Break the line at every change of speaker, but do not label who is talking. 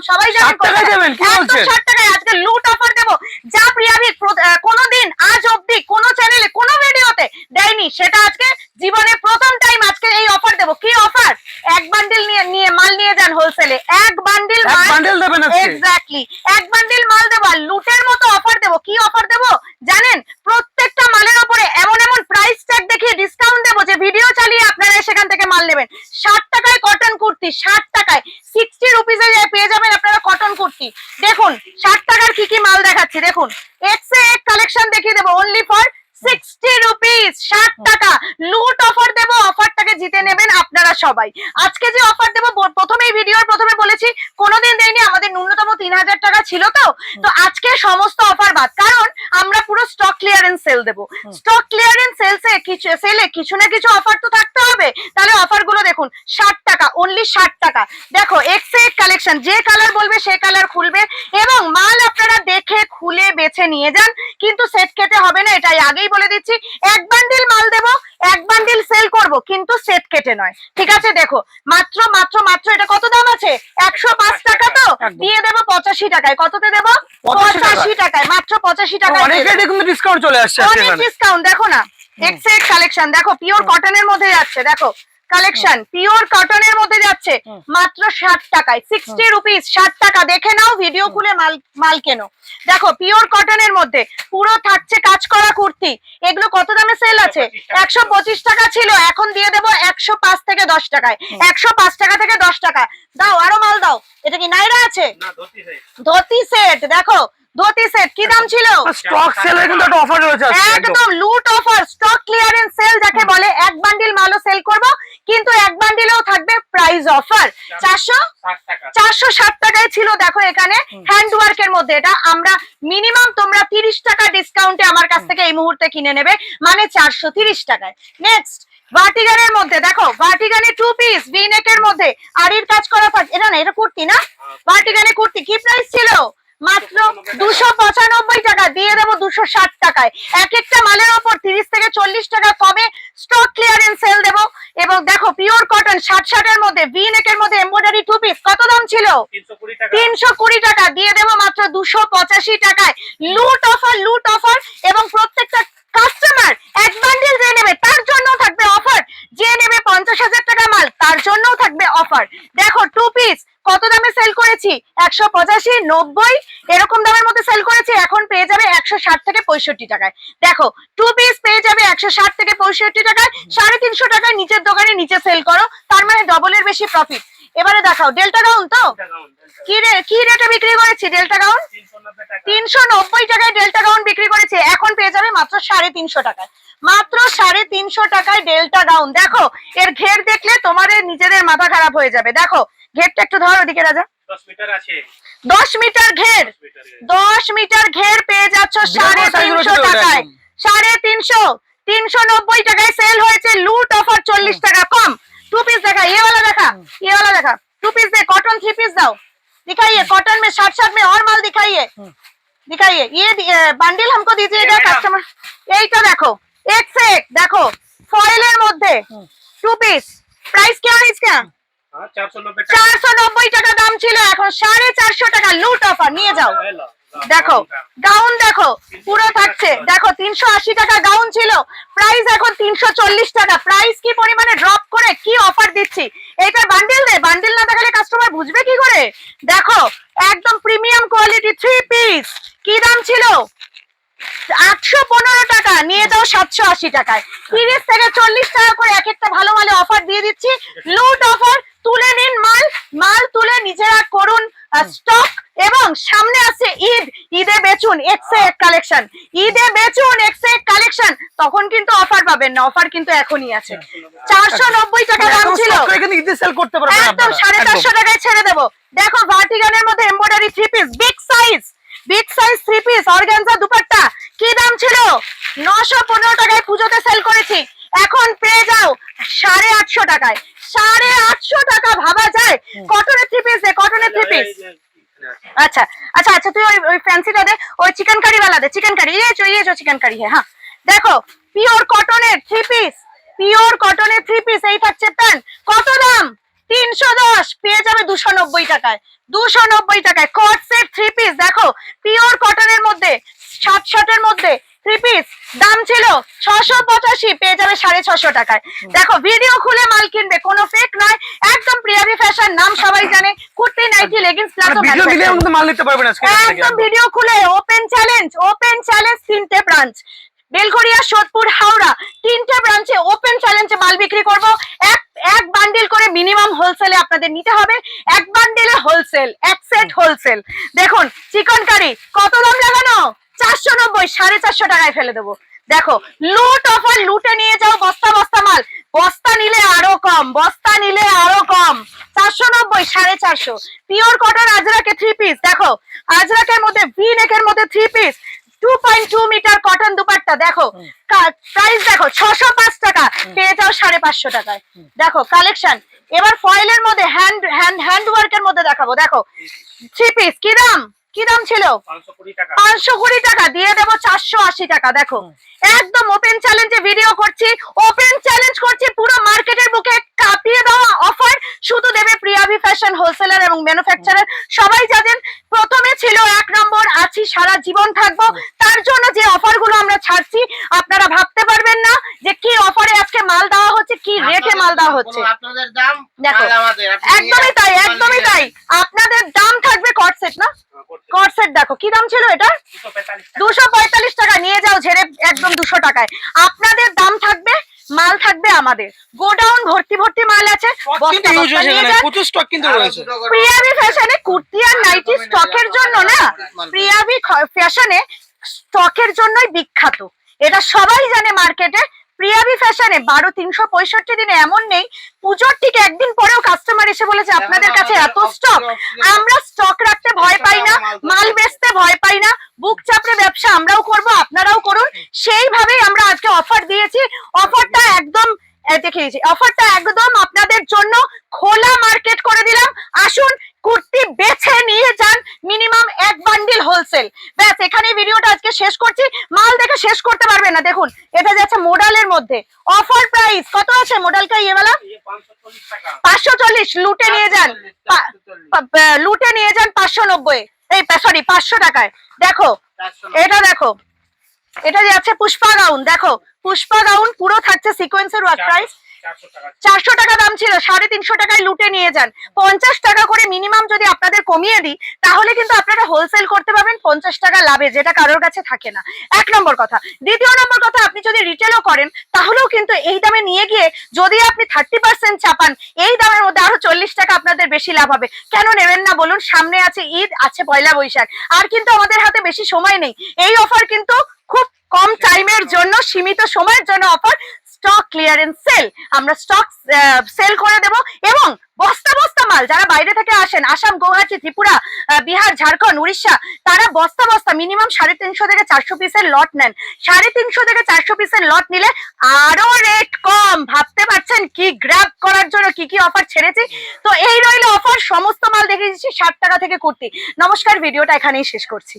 সবাই জানেন 60 টাকায় আজকে লুট অফার দেবো, যা প্রিয়াবি কোনোদিন আজ অবধি কোনো চ্যানেলে কোনো ভিডিওতে দেয়নি, সেটা আজকে জীবনে প্রথম টাইম আজকে এই অফার দেবো। কি অফার? এক বান্ডিল নিয়ে মাল নিয়ে যান হোলসেলে, এক বান্ডিল
দেবেন।
এক্স্যাক্টলি এক বান্ডিল মাল দেবো, আর লুটের মতো অফার দেবো। কি অফার দেবো জানেন? প্রত্যেকটা মালের উপরে এমন এমন প্রাইস ট্যাগ দেখিয়ে ডিসকাউন্ট দেবো যে ভিডিও চালিয়ে আপনারা সেখান থেকে মাল নেবেন। 60 টাকায় কটন কুর্তি, 60 টাকায় 60 রুপিসে পেয়ে যাবেন আপনারা কটন কুর্তি। দেখুন 60 টাকার কি কি মাল দেখাচ্ছি, দেখুন এক্স এ এক কালেকশন দেখিয়ে দেবো অনলি ফর 60 রুপিস, 60 টাকা লুট অফার দেবো। অফারটাকে জিতে নেবেন আপনারা সবাই। আজকে যে অফার দেবো, প্রথমেই ভিডিওর প্রথমে বলেছি কোনোদিন দেয়নি, আমাদের ন্যূনতম 3000 টাকা ছিল। তো আজকে সমস্ত অফার বাদ, কারণ আমরা পুরো স্টক ক্লিয়ারেন্স সেল দেবো। স্টক ক্লিয়ারেন্স সেলে কিছু না কিছু অফার তো থাকতে হবে। তাহলে অফার গুলো দেখুন, 60 টাকা অনলি 60 টাকা। দেখো এক্স এ কালেকশন, যে কালার বলবে সে কালার খুলবে, এবং মাল আপনারা দেখে খুলে বেছে নিয়ে যান, কিন্তু সেট কেটে হবে না, এটাই আগেই বলে দিচ্ছি। এক বান্ডিল মাল দেবো, এক বান্ডিল সেল করব, কিন্তু সেট কেটে নয়, ঠিক আছে? দেখো মাত্র মাত্র মাত্র এটা কত দাম আছে? 105 টাকা। তো দিয়ে দেবো 85 টাকায়। কততে দেবো? 85 টাকায়, মাত্র 85 টাকায়।
অনেকে দেখুন ডিসকাউন্ট চলে আসছে,
অনেক ডিসকাউন্ট। দেখো না এক্স এ কালেকশন, দেখো পিওর কটনের মধ্যে যাচ্ছে, দেখো কালেকশন পিওর কটনের মধ্যে যাচ্ছে মাত্র 60 টাকায়, 60 রুপিস, 60 টাকা। দেখে নাও, ভিডিও খুলে মাল কেনো। দেখো পিওর কটনের মধ্যে পুরো থাকছে কাজ করা কুর্তি। এগুলো কত দামে সেল আছে? 125 টাকা ছিল, এখন দিয়ে দেবো 105 থেকে 10 টাকায়। 105 টাকা থেকে 10 টাকা দাও, আরো মাল দাও। এটা কি নাইরা আছে? ধুতি সেট, দেখো ধুতি সেট কি দাম ছিল?
স্টক সেলের কিন্তু একটা অফার রয়েছে,
একদম লুট অফার, স্টক ক্লিয়ারেন্স সেল যাকে বলে। এক বান্ডিল মালও সেল করব, কিন্তু এক বান্ডিলেও থাকবে প্রাইস অফার। 460 টাকায় ছিল। দেখো এখানে হ্যান্ড ওয়ার্কের মধ্যে, এটা আমরা মিনিমাম তোমরা 30 টাকা ডিসকাউন্টে আমার কাছ থেকে এই মুহূর্তে কিনে নেবে, মানে 430 টাকায়। নেক্সট ভার্টিগানের মধ্যে, দেখো ভার্টিগানে 2 পিস ভি নেকের মধ্যে আড়ির কাজ করা থাকে। এটা না, এটা কুর্তি না, ভার্টিগানে কুর্তি। কি প্রাইস ছিল? মাত্র 295 টাকা, দিয়ে দেবো 260 টাকায়। এক একটা মালের ওপর 30 থেকে 40 টাকা কমে স্টক ক্লিয়ারেন্স সেল দেবো। এবং দেখো পিওর কটন 60 এর মধ্যে ভি নেকের মধ্যে এমব্রয়ডারি 2 পিস, কত দাম ছিল? 320 টাকা, দিয়ে দেবো মাত্র 285 টাকায়। লুট অফার, লুট অফার। এবং প্রত্যেকটা কাস্টমার এক বান্ডিল যে নেবে তার জন্য থাকবে অফার, যে নেবে 50,000 টাকা মাল তার জন্যও থাকবে অফার। দেখো 2 পিস কত দামে সেল করেছি? 185, 90 এরকম দামের মধ্যে সেল করেছি, এখন পেয়ে যাবে 160 থেকে 65 টাকায়। দেখো 2 পিস পেয়ে যাবে 160 থেকে 65 টাকায়। 350 টাকায় নিচের দোকানে নিচে সেল করো, তার মানে ডবলের বেশি প্রফিট। এবারে দেখাও ডেল্টা গাউন। তো কি রেটে বিক্রি করেছি ডেল্টা গাউন? 390 টাকায় ডেল্টা গাউন বিক্রি করেছি, এখন পেয়ে যাবে মাত্র 350 টাকায়। মাত্র 350 টাকায় ডেল্টা গাউন। দেখো এর ঘের দেখলে তোমাদের নিজেদের মাথা খারাপ হয়ে যাবে। দেখো ঘেরটা একটু ধরো ওদিকে রাজা। 10 মিটার আছে, 10 মিটার ঘের, 10 মিটার ঘের পেয়ে যাচ্ছ 350 টাকায়। 350, 390 টাকায় সেল হয়েছে। লুট অফার 40 টাকা কম। 2 पीस देखा, ये वाला देखा, ये वाला देखा। 2 पीस दे, कॉटन 3 पीस दाओ, दिखाइए कॉटन में 60 में और माल दिखाइए, दिखाइए। ये बंडल हमको दीजिएगा कस्टमर। यही तो देखो एक से एक, देखो फॉइलेर মধ্যে 2 पीस। प्राइस क्या है इसका? 490 টাকা দাম ছিল, এখন 450 টাকা লুট অফার, নিয়ে যাও। দেখো গাউন, দেখো পুরো থাকছে। দেখো 380 টাকা গাউন ছিল, প্রাইস এখন 340 টাকা। প্রাইস কি পরিমাণে ড্রপ করে কি অফার দিচ্ছি। এইটা বান্ডেল দে, বান্ডেল না দেখালে কাস্টমার বুঝবে কি করে? দেখো একদম প্রিমিয়াম কোয়ালিটি 3 পিস। কি দাম ছিল? 815 টাকা, নিয়ে যাও 780 টাকায়। 30 থেকে 40 টাকা করে এক একটা ভালো ভালো অফার দিয়ে দিচ্ছি। লুট অফার, তুলে নিন মাল, মাল তুলে নিজেরা করুন স্টক। এবং সামনে আছে ঈদ, ঈদে বেচুন এক্স এ কালেকশন, ঈদে বেচুন এক্স এ কালেকশন, তখন কিন্তু অফার পাবেন না। অফার কিন্তু এখনই আছে। 490 টাকা দাম ছিল,
ঈদে সেল করতে পারবেন
একদম 450 টাকায় ছেড়ে দেবো। দেখো ভার্টিগানের মধ্যে embroidery 3 piece big size, big size 3 piece organza dupatta. কি দাম ছিল? 915 টাকায় পুজোতে সেল করেছি, এখন পেয়ে যাও 850 টাকায়। 850 টাকা, ভাবা যায়? কটনের 3 পিস দে, কটনের 3 পিস। अच्छा अच्छा अच्छा, তুই ওই ফ্যান্সিটা দে, ওই চিকেন কারি वाला দে, চিকেন কারি। ये जो चिकन करी है। हाँ देखो পিওর কটনের 3 পিস, পিওর কটনের 3 পিস। এই থাকছে প্যান্ট, কত দাম? 310, পেয়ে যাবে 290 টাকায়। টাকায়, 290 টাকায়। কট সেট 3 পিস দেখো, পিওর কটনের মধ্যে, 7 শার্টের মধ্যে 3 পিস, দাম ছিল 685, পেয়ে যাবে 650 টাকায়। দেখো ভিডিও খুলে মাল কিনবে, কোনো ফেক নয়, একদম প্রিয়াবি ফ্যাশন, নাম সবাই জানে। Kurti, nightie, leggings palazzo,
video দিলে কিন্তু মাল নিতে পারবেন আজকে
একদম ভিডিও খুলে ওপেন চ্যালেঞ্জ, 3টে ব্রাঞ্চ, বেলঘরিয়া, সোদপুর, হাওড়া, 3টে ব্রাঞ্চে ওপেন চ্যালেঞ্জে মাল বিক্রি করব। এক বান্ডিল করে মিনিমাম হোলসেলে আপনাদের নিতে হবে, এক বান্ডিলে হোলসেল, এক সেট হোলসেল। দেখুন চিকন কারি কত দাম লাগানো, 490, 450 টাকায় ফেলে দেবো। দেখো লুট অফার, লুটে নিয়ে যাও বস্তা বস্তা মাল, বস্তা নিলে আরো কম, বস্তা নিলে আরো কম, 490, 450। পিওর কটন আজরাকে 3 পিস, দেখো আজরাকের মধ্যে ভি নেকের মধ্যে 3 পিস, 2.2 মিটার কটন দুপাট্টা, দেখো প্রাইস দেখো 605 টাকা, পেয়ে যাও 550 টাকায়। দেখো কালেকশন। এবার ফয়েলের মধ্যে হ্যান্ড ওয়ার্কের মধ্যে দেখাবো। দেখো 3 পিস, কি দাম ছিল 520 টাকা, দিয়ে দেবো 480 টাকা। দেখো একদম ওপেন চ্যালেঞ্জে ভিডিও করছি, ওপেন চ্যালেঞ্জ করছি, পুরো মার্কেটের বুকে কাঁপিয়ে দেওয়া অফার শুধু দেবে প্রিয়াবি ফ্যাশন হোলসেলার এবং ম্যানুফ্যাকচারার। সবাই জানেন প্রথমে ছিল 1 নম্বর, আছি সারা জীবন থাকবো। তার জন্য যে অফার গুলো আমরা ছাড়ছি, আপনারা ভাবতে পারবেন না যে কি অফারে আজকে মাল দেওয়া হচ্ছে, কি রেটে মাল দেওয়া হচ্ছে।
আপনাদের দাম,
দেখো একদমই তাই, একদমই তাই, আপনাদের দাম থাকবে। কট সেট না, কট সেট দেখো কি দাম ছিল এটা, 245 টাকা, নিয়ে যাও ঝেড়ে একদম 200 টাকায়। আপনাদের দাম থাকবে, মাল থাকবে আমাদের, গোডাউন ভর্তি ভর্তি মাল আছে, বস্তা বস্তা নিয়ে যান।
প্রচুর স্টক কিন্তু রয়েছে
প্রিয়াবি ফ্যাশনে কুর্তি আর নাইটি স্টকের জন্য না, প্রিয়াবি ফ্যাশনে স্টকের জন্যই বিখ্যাত, এটা সবাই জানে মার্কেটে। প্রিয়াবি ফ্যাশনে 365 দিনে এমন নেই, পুজোর ঠিক একদিন পরেও কাস্টমার এসে বলেছে আপনাদের কাছে এত স্টক। আমরা স্টক রাখতে ভয় পাই না, মাল বেচতে ভয় পাই না, বুক চাপড়ে ব্যবসা আমরাও করব, আপনারাও করুন। সেইভাবেই আমরা আজকে অফার দিয়েছি। অফারটা একদম দেখিয়েছি, অফারটা একদম আপনাদের জন্য খোলা মার্কেট করে দিলাম। আসুন কুর্তি বেছে নিয়ে যান, মিনিমাম এক বান্ডিল হোলসেল। ব্যাস এখানে ভিডিওটা আজকে শেষ করছি, মাল দেখে শেষ করতে পারবেন না। দেখুন এটা যাচ্ছে মোডালের মধ্যে, অফার প্রাইস কত আছে মোডালটা, ইয়েওয়ালা 540, লুটে নিয়ে যান, লুটে নিয়ে যান 590, এই সরি 500 টাকায়। দেখো এটা, দেখো এটা যাচ্ছে পুষ্পা গাউন, দেখো পুষ্পা গাউন পুরো থাকছে সিকোয়েন্সের ওয়ার্ক, প্রাইস 400 টাকা দাম ছিল, 350 টাকায় লুটে নিয়ে যান। 50 টাকা করে মিনিমাম যদি আপনাদের কমিয়ে দিই, তাহলে কিন্তু আপনারা হোলসেল করতে পারবেন 50 টাকা লাভে, যেটা কারোর কাছে থাকে না। 1 নম্বর কথা। দ্বিতীয় নম্বর কথা, আপনি যদি রিটেলও করেন, তাহলেও কিন্তু এই দামে নিয়ে গিয়ে যদি আপনি 30% চাপান, এই দামের মধ্যে আরো 40 টাকা আপনাদের বেশি লাভ হবে। কেন নেবেন না বলুন? সামনে আছে ঈদ, আছে পয়লা বৈশাখ, আর কিন্তু আমাদের হাতে বেশি সময় নেই। এই অফার কিন্তু খুব কম টাইমের জন্য, সীমিত সময়ের জন্য অফার, স্টক ক্লিয়ারেন্স সেল। আমরা স্টক সেল করে দেব, এবং বস্তা বস্তা মাল যারা বাইরে থেকে আসেন, আসাম, গৌহাটি, ত্রিপুরা, বিহার, ঝাড়খণ্ড, উড়িষ্যা, তারা বস্তা বস্তা মিনিমাম 350 থেকে 400 পিসের লট নেন। 350 থেকে 400 পিসের লট নিলে আরো রেট কম। ভাবতে পারছেন কি গ্র্যাব করার জন্য কি কি অফার ছেড়েছি। তো এই রইল অফার, সমস্ত মাল দেখে দিচ্ছি 60 টাকা থেকে কুর্তি। নমস্কার, ভিডিওটা এখানেই শেষ করছি।